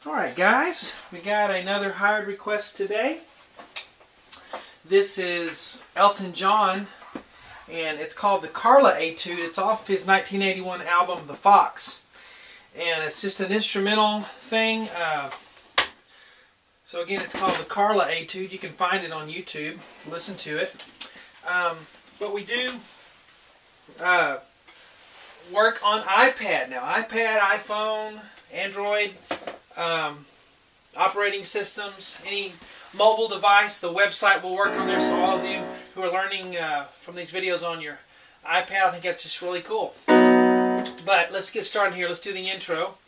Alright guys, we got another hired request today. This is Elton John, and it's called the Carla Etude. It's off his 1981 album, The Fox. And it's just an instrumental thing. So again, it's called the Carla Etude. You can find it on YouTube. Listen to it. But we do work on iPad now. iPad, iPhone, Android, operating systems, any mobile device. The website will work on there, so all of you who are learning from these videos on your iPad, I think that's just really cool. But let's get started here. Let's do the intro.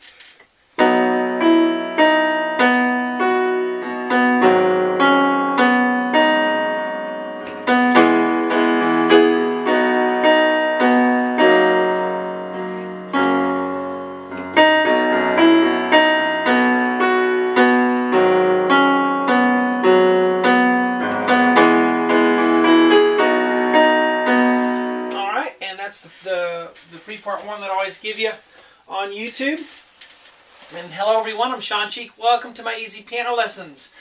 That's the free part one that I always give you on YouTube. And hello everyone, I'm Shawn. Welcome to my easy piano lessons.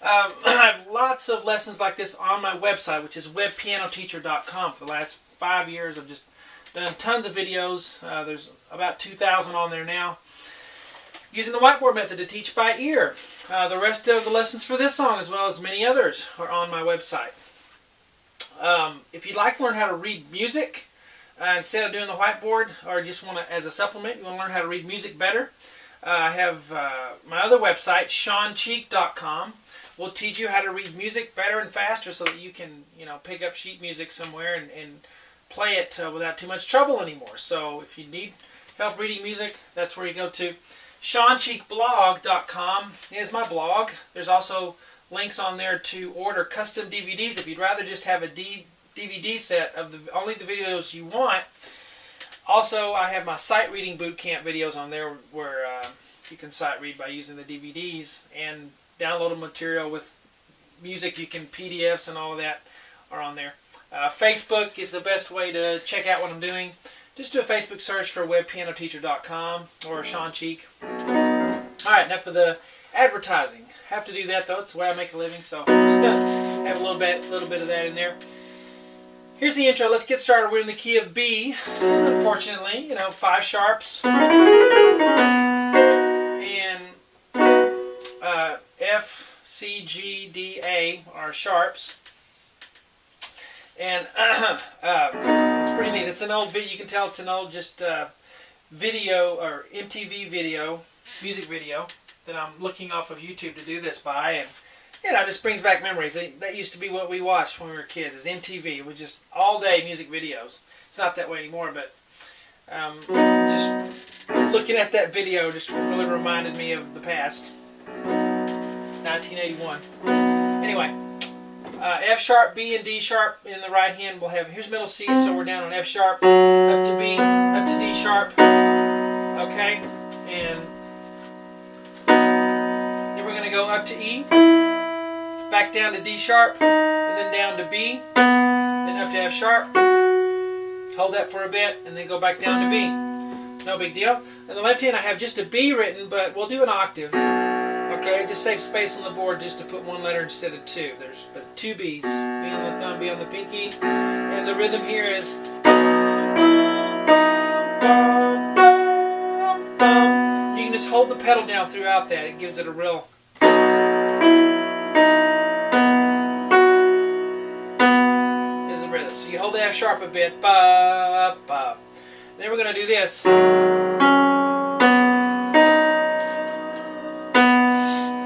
I have lots of lessons like this on my website, which is webpianoteacher.com. For the last 5 years I've just done tons of videos. There's about 2,000 on there now. Using the whiteboard method to teach by ear. The rest of the lessons for this song, as well as many others, are on my website. If you'd like to learn how to read music, instead of doing the whiteboard, or just want to, as a supplement, you want to learn how to read music better, I have my other website, ShawnCheek.com. will teach you how to read music better and faster so that you can, pick up sheet music somewhere and play it without too much trouble anymore. So if you need help reading music, that's where you go to. ShawnCheekBlog.com is my blog. There's also links on there to order custom DVDs if you'd rather just have a DVD set of only the videos you want. Also, I have my sight reading boot camp videos on there where you can sight read by using the DVDs, and downloadable material with music, you can PDFs and all of that are on there. Facebook is the best way to check out what I'm doing. Just do a Facebook search for webpianoteacher.com or Shawn Cheek. Alright, enough of the advertising. Have to do that though, it's the way I make a living, so have a little bit of that in there. Here's the intro. Let's get started. We're in the key of B, unfortunately. 5 sharps. And F, C, G, D, A are sharps. And it's pretty neat. It's an old video. You can tell it's an old video or MTV video, music video that I'm looking off of YouTube to do this by. And it just brings back memories. That used to be what we watched when we were kids, is MTV. It was just all day music videos. It's not that way anymore, but just looking at that video just really reminded me of the past. 1981. Anyway, F sharp, B, and D sharp in the right hand. We'll have, here's middle C, so we're down on F sharp, up to B, up to D sharp. Okay, and then we're going to go up to E, back down to D sharp, and then down to B, then up to F sharp. Hold that for a bit, and then go back down to B. No big deal. On the left hand I have just a B written, but we'll do an octave. Okay, just save space on the board just to put one letter instead of two. There's but 2 B's. B on the thumb, B on the pinky. And the rhythm here is you can just hold the pedal down throughout that. It gives it a real rhythm. So you hold the F sharp a bit, ba, ba. Then we're going to do this.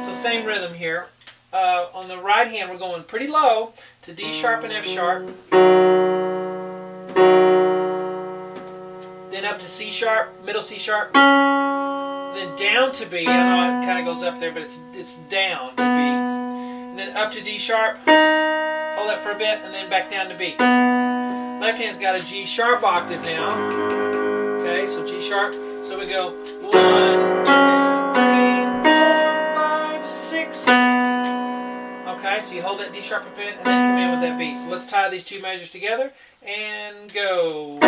So same rhythm here. On the right hand we're going pretty low to D sharp and F sharp. Then up to C sharp, middle C sharp. Then down to B. I know it kind of goes up there, but it's down to B. And then up to D sharp. Hold that for a bit, and then back down to B. Left hand's got a G sharp octave now. Okay, so G sharp. So we go 1, 2, 3, 4, 5, 6. Okay, so you hold that D sharp a bit, and then come in with that B. So let's tie these two measures together and go.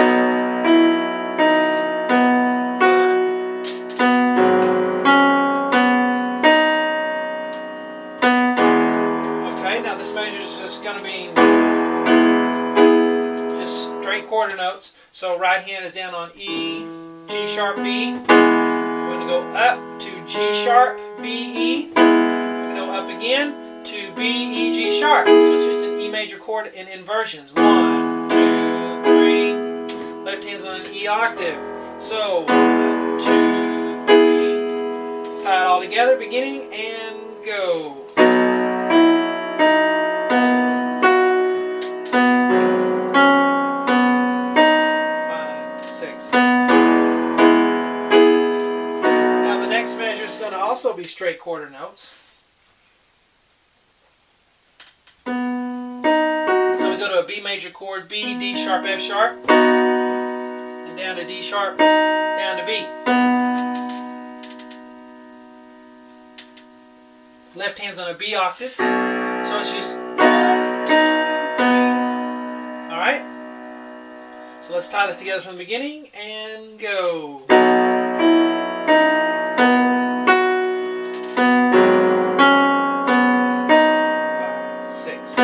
quarter notes. So right hand is down on E, G sharp, B. We're going to go up to G sharp, B, E. We're going to go up again to B, E, G sharp. So it's just an E major chord in inversions. 1, 2, 3. Left hand's on an E octave. So 1, 2, 3. Tie it all together, beginning and go. 5, 6. Now the next measure is going to also be straight quarter notes. Go to a B major chord, B, D sharp, F sharp, and down to D sharp, down to B. Left hand's on a B octave, so it's just 1, 2, 3. Alright? So let's tie that together from the beginning and go. 5, 6.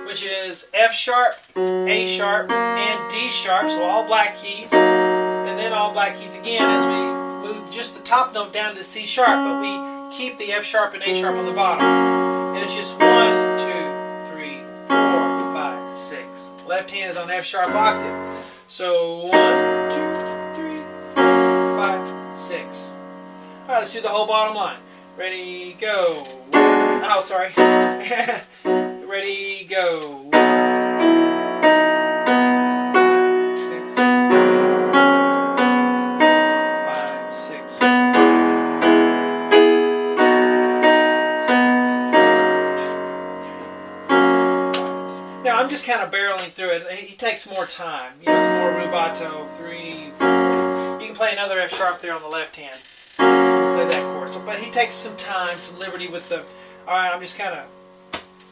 Which is F sharp, A sharp, and D sharp, so all black keys, and then all black keys again as we move just the top note down to C sharp, but we keep the F sharp and A sharp on the bottom. And it's just 1, 2, 3, 4, 5, 6. Left hand is on F sharp octave. So 1, 2, 3, 4, 5, 6. Alright, let's do the whole bottom line. Ready, go. Oh, sorry. Ready, go. 1, 2, 6, 5, 6. Now I'm just kind of barreling through it. He takes more time. You know, it's more rubato. 3, 4. You can play another F sharp there on the left hand. Play that chord. So, but he takes some time, some liberty with the. All right, I'm just kind of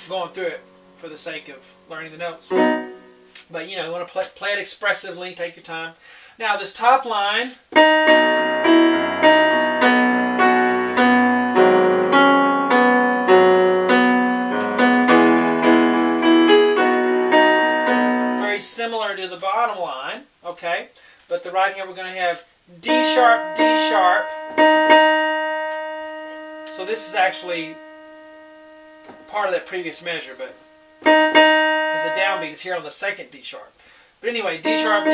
going through it for the sake of learning the notes. But you know, you want to play it expressively, take your time. Now this top line, very similar to the bottom line, okay? But the right hand we're going to have D sharp, D sharp. So this is actually part of that previous measure, but because the downbeat is here on the second D sharp. But anyway, D sharp,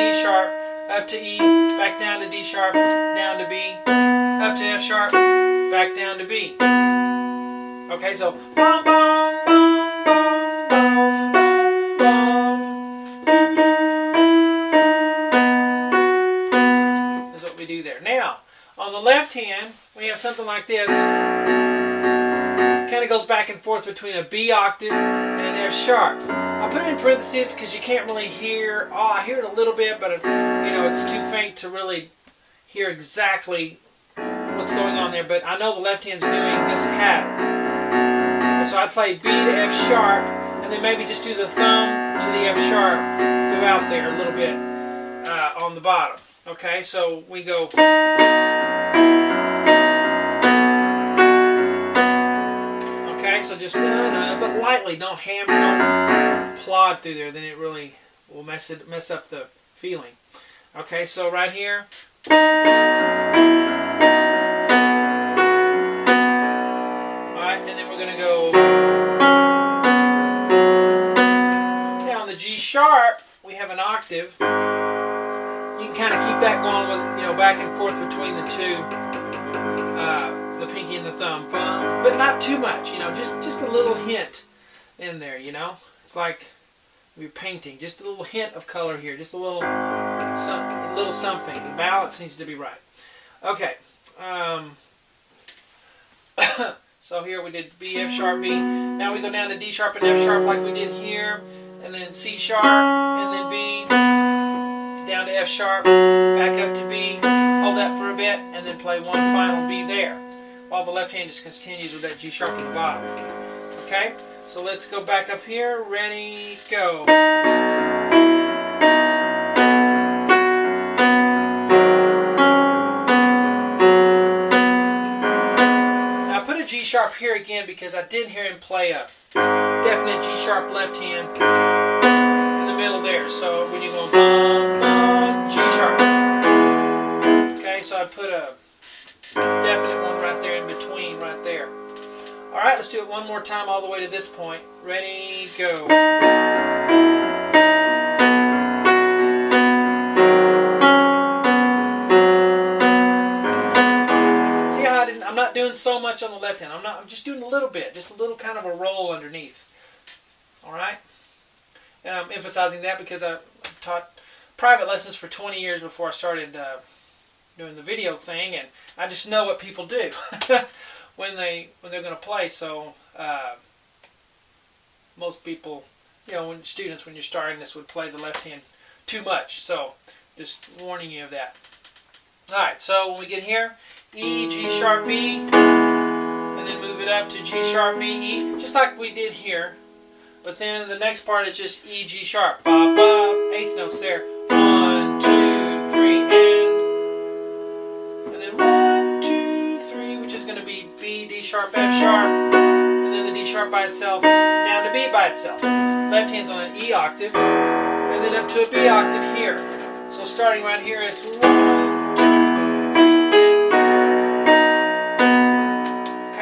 up to E, back down to D sharp, down to B, up to F sharp, back down to B. Okay, so bum, bum, bum, bum, bum, bum, that's what we do there. Now, on the left hand, we have something like this. Kind of goes back and forth between a B octave and an F sharp. I'll put it in parentheses because you can't really hear. Oh, I hear it a little bit, but you know, it's too faint to really hear exactly what's going on there. But I know the left hand's doing this pattern. So I play B to F sharp, and then maybe just do the thumb to the F sharp throughout there a little bit on the bottom. Okay, so we go. So just but lightly, don't hammer, don't plod through there. Then it really will mess up the feeling. Okay, so right here. All right, and then we're going to go. Now on the G sharp, we have an octave. You can kind of keep that going with, you know, back and forth between the two. The pinky and the thumb, but not too much, you know, just a little hint in there, you know. It's like you're painting, just a little hint of color here, just a little something. The balance needs to be right. Okay, so here we did B, F sharp, B. Now we go down to D sharp and F sharp like we did here, and then C sharp, and then B, down to F sharp, back up to B, hold that for a bit, and then play one final B there, while the left hand just continues with that G sharp on the bottom. Okay, so let's go back up here. Ready, go. Now put a G sharp sharp here again because I didn't hear him play a definite G sharp left hand in the middle there. So when you go bum, bum, G sharp. Okay, so I put a definite one right there in between right there. Alright, let's do it one more time all the way to this point. Ready, go. I'm not doing so much on the left hand. I'm just doing a little bit, just a little kind of a roll underneath. All right? And I'm emphasizing that because I taught private lessons for 20 years before I started doing the video thing, and I just know what people do when they're going to play. So most people, when students, when you're starting this, would play the left hand too much. So just warning you of that. All right, so when we get here, E, G sharp, B, and then move it up to G sharp, B, E, just like we did here. But then the next part is just E, G sharp, ba, ba, eighth notes there. 1, 2, 3, and then 1, 2, 3, which is going to be B, D sharp, F sharp, and then the D sharp by itself, down to B by itself. Left hand's on an E octave, and then up to a B octave here. So starting right here, it's 1.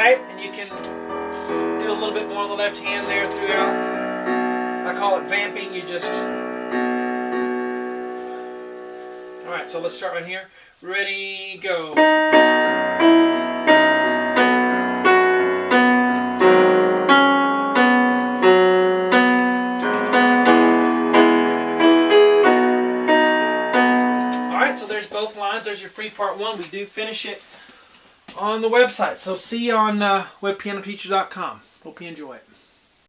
And you can do a little bit more on the left hand there throughout. I call it vamping. You just... Alright, so let's start right here. Ready, go. Alright, so there's both lines. There's your free part one. We do finish it on the website. So see you on webpianoteacher.com. Hope you enjoy it.